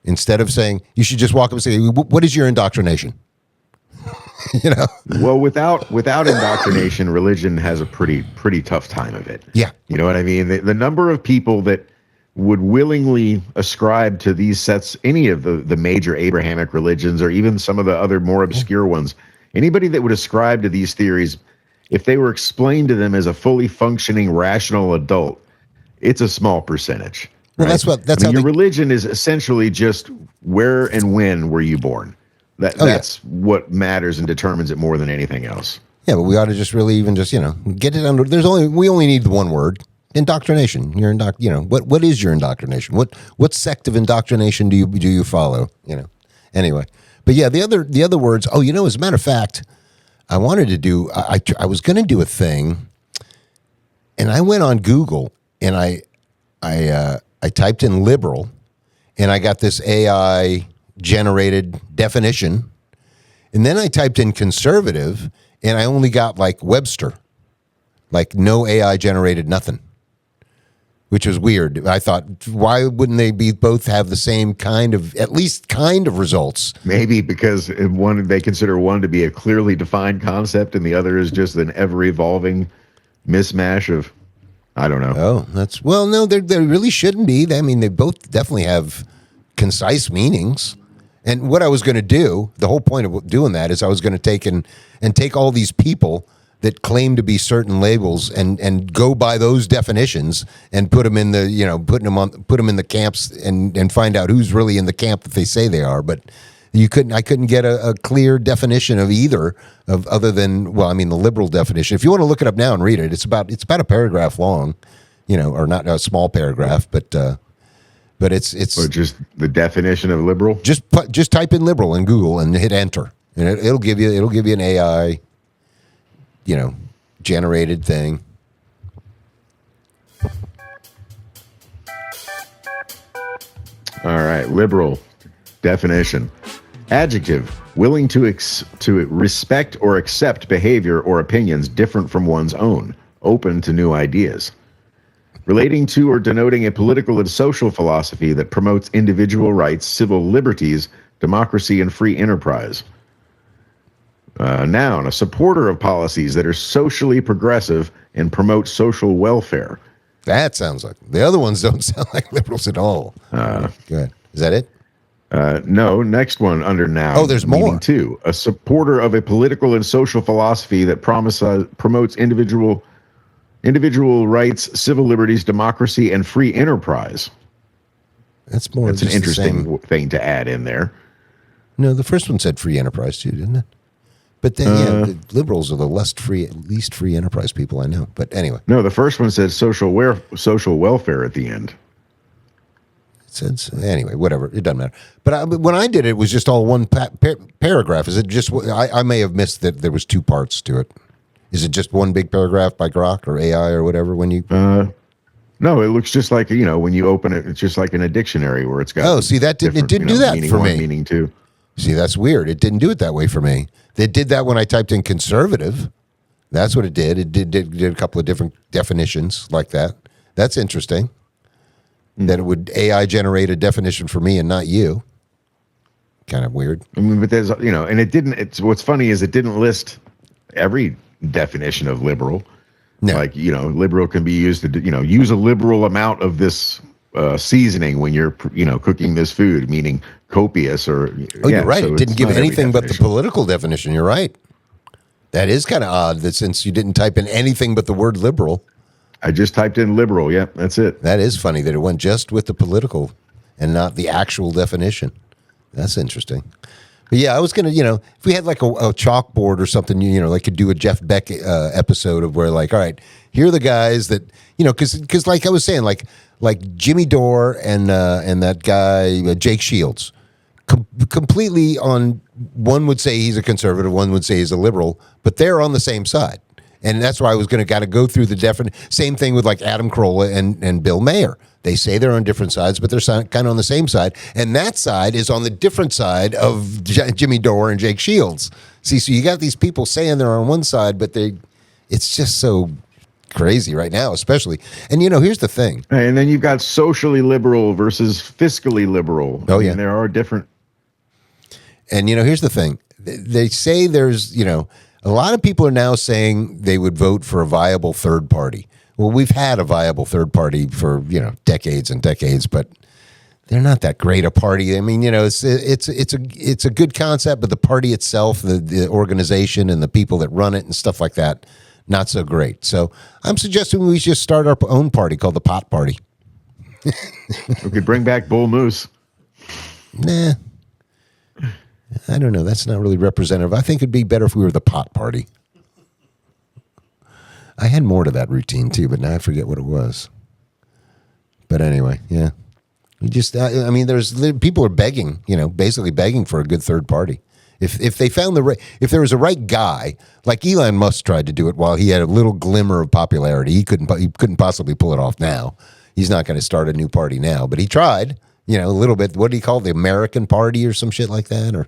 Instead of saying, you should just walk up and say, what is your indoctrination? Well, without indoctrination, religion has a pretty tough time of it. Yeah. You know what I mean? The number of people that would willingly ascribe to these sets, any of the major Abrahamic religions, or even some of the other more obscure ones, anybody that would ascribe to these theories, if they were explained to them as a fully functioning, rational adult, it's a small percentage. Well, right? that's your religion is essentially just where and when were you born. That's what matters and determines it more than anything else. Yeah, but we ought to just really even just, get it under. We only need the one word: indoctrination. What is your indoctrination? What sect of indoctrination do you follow? Anyway. But yeah, the other words. Oh, as a matter of fact, I wanted to do. I was going to do a thing, and I went on Google and I typed in liberal, and I got this AI generated definition, and then I typed in conservative, and I only got like Webster, like no AI generated nothing, which was weird. I thought, why wouldn't they both have the same at least kind of results? Maybe because they consider one to be a clearly defined concept, and the other is just an ever evolving mismatch of, I don't know. Oh, no, they really shouldn't be. I mean, they both definitely have concise meanings. And what I was going to do, the whole point of doing that is I was going to take all these people that claim to be certain labels and go by those definitions and put them in the put them in the camps and find out who's really in the camp that they say they are. But I couldn't get a clear definition of either other than the liberal definition. If you want to look it up now and read it, it's about a paragraph long, or not a small paragraph, but it's or just the definition of liberal. Just type in liberal in Google and hit enter, and it'll give you an AI, generated thing. All right, liberal definition: adjective, willing to respect or accept behavior or opinions different from one's own, open to new ideas. Relating to or denoting a political and social philosophy that promotes individual rights, civil liberties, democracy, and free enterprise. Noun, a supporter of policies that are socially progressive and promote social welfare. That sounds like the other ones don't sound like liberals at all. Good. Is that it? No. Next one under noun. Oh, there's more. Two, a supporter of a political and social philosophy that promotes individual rights, civil liberties, democracy, and free enterprise. That's an interesting thing to add in there. No, the first one said free enterprise too, didn't it? But then, the liberals are the least free enterprise people I know. But anyway. No, the first one says social welfare at the end. It says, anyway, whatever. It doesn't matter. But when I did it, it was just all one paragraph. Is it just, I may have missed that there was two parts to it. Is it just one big paragraph by Grok or AI or whatever when you... No, it looks just like, when you open it, it's just like in a dictionary where it's got... Oh, see, it didn't do that meaning for one, me. Meaning two. See, that's weird. It didn't do it that way for me. They did that when I typed in conservative. That's what it did. It did a couple of different definitions like that. That's interesting. That it would AI generate a definition for me and not you. Kind of weird. I mean, but there's, and it didn't, what's funny is it didn't list every definition of liberal. No. Like, liberal can be used to, use a liberal amount of this seasoning when you're, cooking this food, meaning copious or... you're right. So it didn't give anything but the political definition. You're right. That is kind of odd that since you didn't type in anything but the word liberal. I just typed in liberal. Yep, that's it. That is funny that it went just with the political and not the actual definition. That's interesting. But yeah, I was going to, if we had like a chalkboard or something, like could do a Jeff Beck episode of where like, all right, here are the guys that, because like I was saying, like Jimmy Dore and that guy, Jake Shields, completely on, one would say he's a conservative, one would say he's a liberal, but they're on the same side. And that's why I was going to go through the definite, same thing with like Adam Carolla and Bill Mayer. They say they're on different sides, but they're kind of on the same side. And that side is on the different side of Jimmy Dore and Jake Shields. See, so you got these people saying they're on one side, but it's just so crazy right now, especially. And, here's the thing. And then you've got socially liberal versus fiscally liberal. Oh, yeah. And there are different. And, here's the thing. They say there's, a lot of people are now saying they would vote for a viable third party. Well, we've had a viable third party for, decades and decades, but they're not that great a party. I mean, it's a good concept, but the party itself, the organization and the people that run it and stuff like that, not so great. So I'm suggesting we just start our own party called the Pot Party. We could bring back Bull Moose. Nah. I don't know. That's not really representative. I think it'd be better if we were the Pot Party. I had more to that routine too, but now I forget what it was. But anyway, yeah. We just, I mean, people are begging, basically begging for a good third party. If they found if there was a right guy, like Elon Musk tried to do it while he had a little glimmer of popularity, he couldn't possibly pull it off now. He's not going to start a new party now, but he tried, a little bit. What do you call it? The American Party or some shit like that? Or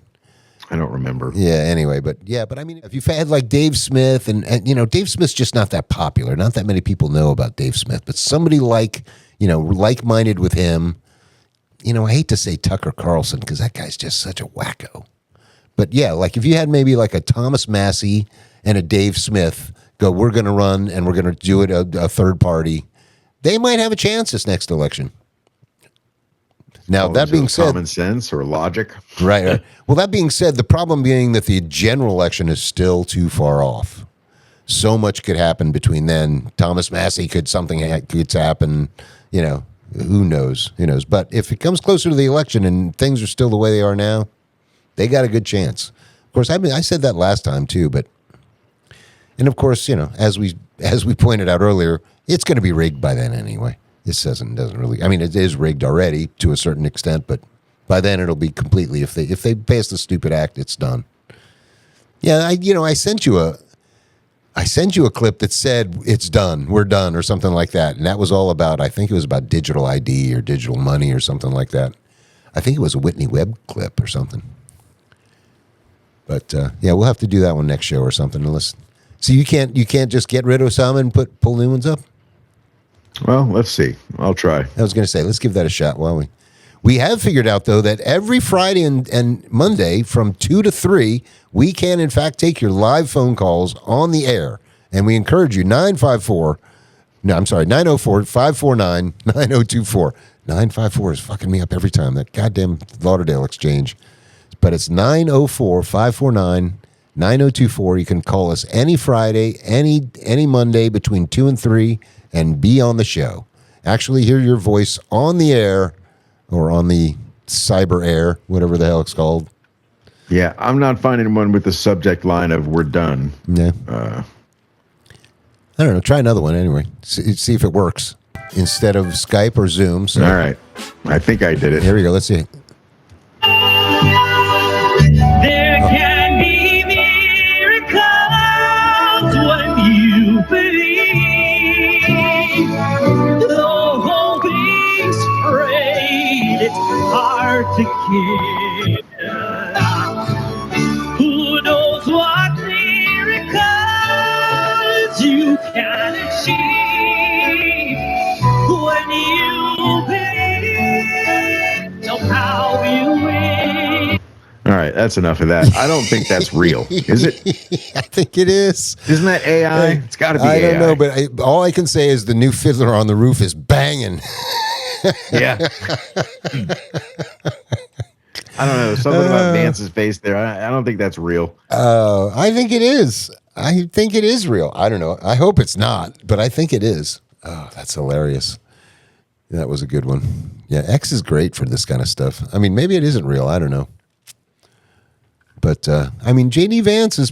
I don't remember. Yeah, anyway, but I mean, if you've had like Dave Smith and Dave Smith's just not that popular. Not that many people know about Dave Smith, but somebody like-minded with him, I hate to say Tucker Carlson because that guy's just such a wacko. But yeah, like if you had maybe like a Thomas Massey and a Dave Smith go, we're going to run and we're going to do it a third party, they might have a chance this next election. Now, that being said, common sense or logic. Right. Well, that being said, the problem being that the general election is still too far off. So much could happen between then. Thomas Massey could happen, who knows? But if it comes closer to the election and things are still the way they are now, they got a good chance. Of course, I said that last time too, and of course, as we pointed out earlier, it's going to be rigged by then anyway. This doesn't really. I mean, it is rigged already to a certain extent, but by then it'll be completely. If they pass the stupid act, it's done. Yeah, I sent you a clip that said it's done, we're done, or something like that, and that was all about. I think it was about digital ID or digital money or something like that. I think it was a Whitney Webb clip or something. But we'll have to do that one next show or something. So you can't just get rid of some and pull new ones up. Well, let's see. I'll try. I was going to say, let's give that a shot. While we have figured out though that every Friday and Monday from 2 to 3, we can in fact take your live phone calls on the air, and we encourage you 904-549-9024. 954 is fucking me up every time. That goddamn Lauderdale exchange. But it's 904-549-9024. You can call us any Friday, any Monday between 2 and 3 and be on the show. Actually hear your voice on the air or on the cyber air, whatever the hell it's called. Yeah, I'm not finding one with the subject line of "we're done." Yeah. I don't know. Try another one anyway. See if it works instead of Skype or Zoom. So. All right. I think I did it. Here we go. Let's see. There can be miracles when you believe. Though hope's afraid, it's hard to keep. Who knows what miracles you can achieve when you believe. Somehow you will. All right, that's enough of that. I don't think that's real. Is it? I think it is. Isn't that AI? It's got to be AI. I don't know, but all I can say is the new Fiddler on the Roof is banging. Yeah. I don't know. Something about Vance's face there. I don't think that's real. I think it is. I think it is real. I don't know. I hope it's not, but I think it is. Oh, that's hilarious. That was a good one. Yeah, X is great for this kind of stuff. I mean, maybe it isn't real. I don't know. But, I mean, J.D. Vance is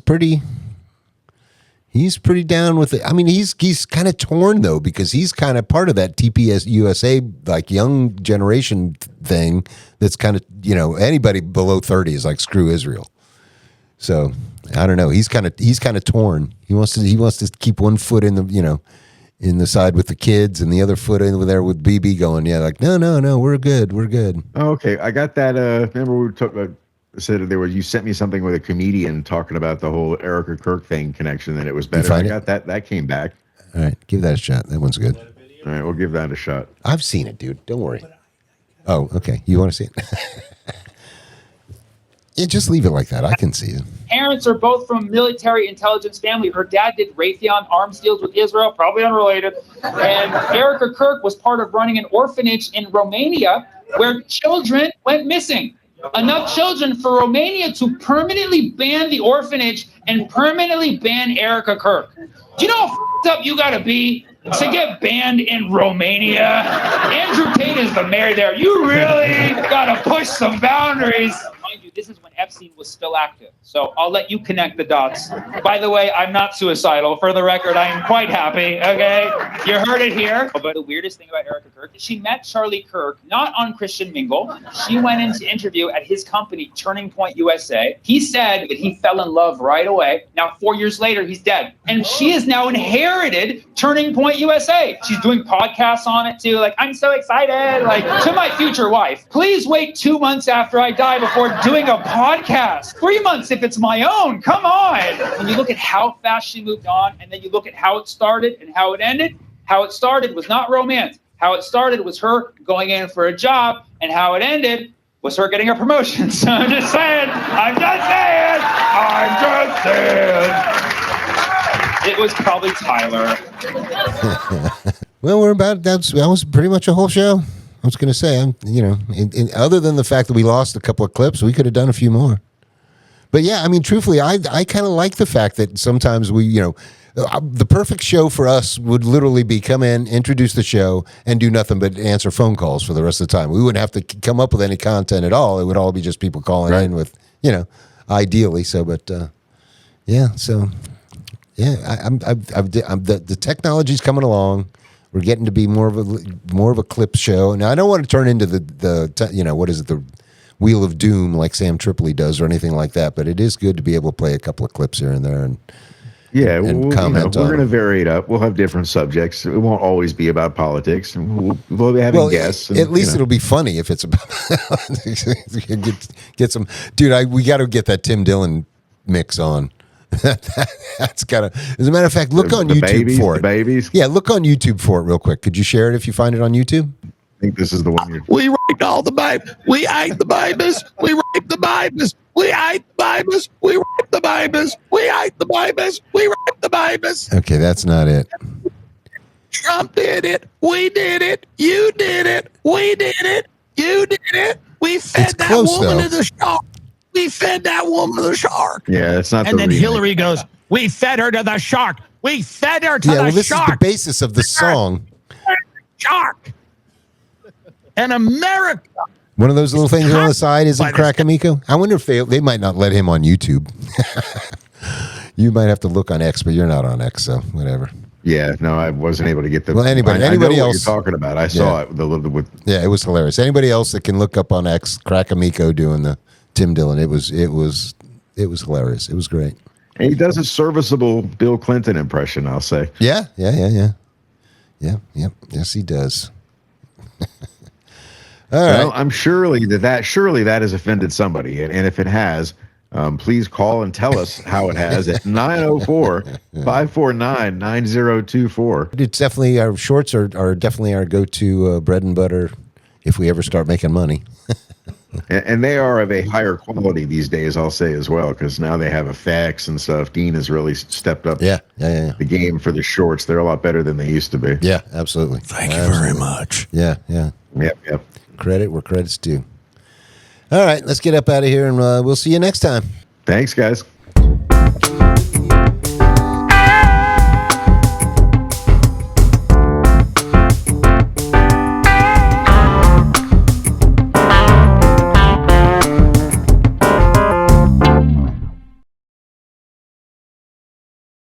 he's pretty down with it. I mean, he's kind of torn, though, because he's kind of part of that TPS USA, like, young generation thing that's kind of, anybody below 30 is like, screw Israel. So, I don't know. He's kind of torn. He wants to keep one foot in the, in the side with the kids and the other foot in there with BB going, no, we're good. Oh, okay. I got that. Remember we talked about, said you sent me something with a comedian talking about the whole Erica Kirk thing connection, that it was better. I got that. That came back. All right. Give that a shot. That one's good. All right. We'll give that a shot. I've seen it, dude. Don't worry. Oh, okay. You want to see it? Yeah, just leave it like that. I can see it. Parents are both from military intelligence family. Her dad did Raytheon arms deals with Israel, probably unrelated. And Erica Kirk was part of running an orphanage in Romania where children went missing. Enough children for Romania to permanently ban the orphanage and permanently ban Erica Kirk. Do you know how f***ed up you gotta be to get banned in Romania? Andrew Tate is the mayor there. You really gotta push some boundaries. Mind you, this is when Epstein was still active. So I'll let you connect the dots. By the way, I'm not suicidal. For the record, I am quite happy, okay? You heard it here. But the weirdest thing about Erica Kirk is she met Charlie Kirk, not on Christian Mingle. She went in to interview at his company, Turning Point USA. He said that he fell in love right away. Now, 4 years later, he's dead. And she has now inherited Turning Point USA. She's doing podcasts on it too. Like, I'm so excited. Like, to my future wife, please wait 2 months after I die before doing a podcast. 3 months if it's my own. Come on. When you look at how fast she moved on, and then you look at how it started and how it ended, how it started was not romance. How it started was her going in for a job, and how it ended was her getting a promotion. So I'm just saying. It was probably Tyler. Well, that was pretty much a whole show. I was going to say, other than the fact that we lost a couple of clips, we could have done a few more. But yeah, I mean, truthfully, I kind of like the fact that sometimes we, the perfect show for us would literally be come in, introduce the show, and do nothing but answer phone calls for the rest of the time. We wouldn't have to come up with any content at all. It would all be just people calling in with, ideally. So, but yeah, so yeah, the technology's coming along. We're getting to be more of a clip show. Now, I don't want to turn into the Wheel of Doom like Sam Tripoli does or anything like that, but it is good to be able to play a couple of clips here and there and comment on. We're going to vary it up. We'll have different subjects. It won't always be about politics. We'll be having guests. And, at least it'll be funny if it's about get some dude. We got to get that Tim Dillon mix on. That's gotta. As a matter of fact, look on YouTube for it. Babies. Yeah, look on YouTube for it real quick. Could you share it if you find it on YouTube? I think this is the one. We raped all the babies. We ate the babies. We raped the babies. We ate the babies. We raped the babies. We ate the babies. We raped the babies. Okay, that's not it. Trump did it. We did it. You did it. We did it. You did it. We fed that woman to the shark. We fed that woman to the shark. Yeah, it's not. And then Hillary goes, "We fed her to the shark. We fed her to the this shark." Is the basis of the song. Shark. And America. One of those little things on the side isn't Crack-A-Miko? I wonder if they might not let him on YouTube. You might have to look on X, but you're not on X, so whatever. Yeah, no, I wasn't able to get the. Well, anybody I know else what you're talking about? I saw it with. Yeah, it was hilarious. Anybody else that can look up on X, Crack-A-Miko doing the Tim Dillon. It was hilarious. It was great. And he does a serviceable Bill Clinton impression, I'll say. Yeah. Yes, he does. All right. I'm surely that has offended somebody, and if it has, please call and tell us how it has at 904-549-9024. It's definitely our shorts are definitely our go-to bread and butter if we ever start making money. And they are of a higher quality these days, I'll say as well, because now they have effects and stuff. Dean has really stepped up the game for the shorts. They're a lot better than they used to be. Yeah, absolutely. Thank you very much. Yeah. Yep. Credit where credit's due. All right, let's get up out of here, and we'll see you next time. Thanks, guys.